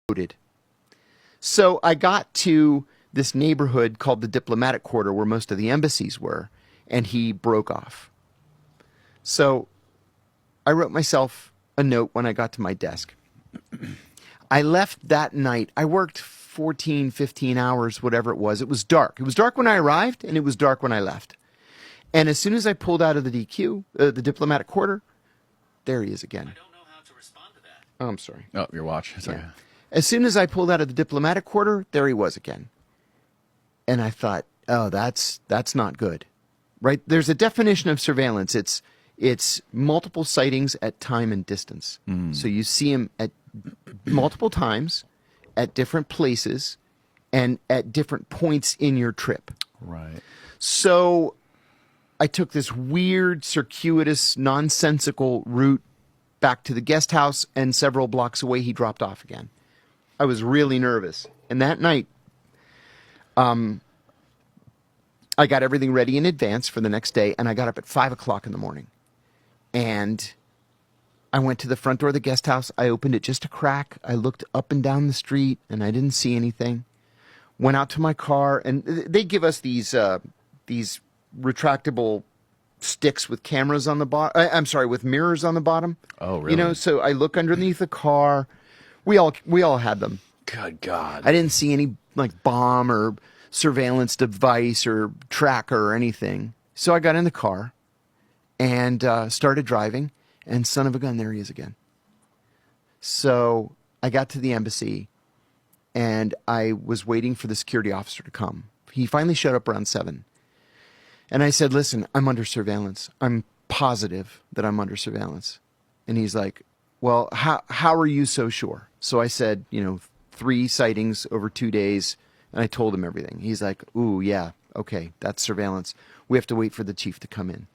loaded. So I got to this neighborhood called the Diplomatic Quarter where most of the embassies were, and he broke off. So I wrote myself a note when I got to my desk. I left that night. I worked 14, 15 hours, whatever it was. It was dark. It was dark when I arrived, and it was dark when I left. And as soon as I pulled out of the DQ, the Diplomatic Quarter, there he is again. I don't know how to respond to that. Oh, I'm sorry. Oh, your watch. Sorry. Yeah. As soon as I pulled out of the Diplomatic Quarter, there he was again. And I thought, oh, that's not good. Right? There's a definition of surveillance. It's multiple sightings at time and distance. So you see him at multiple times, at different places, and at different points in your trip. Right. So I took this weird, circuitous, nonsensical route back to the guest house, and several blocks away, he dropped off again. I was really nervous. And that night, I got everything ready in advance for the next day, and I got up at 5 o'clock in the morning. And I went to the front door of the guest house. I opened it just a crack. I looked up and down the street, and I didn't see anything. Went out to my car, and they give us these retractable sticks with cameras on the bottom. I'm sorry, with mirrors on the bottom. Oh, really? You know, so I look underneath the car. We all had them. Good God. I didn't see any like bomb or surveillance device or tracker or anything. So I got in the car and started driving, and son of a gun, there he is again. So I got to the embassy, and I was waiting for the security officer to come. He finally showed up around 7. And I said, listen, I'm under surveillance. I'm positive that I'm under surveillance. And he's like, well, how are you so sure? So I said, 3 sightings over 2 days, and I told him everything. He's like, ooh, yeah, okay, that's surveillance. We have to wait for the chief to come in.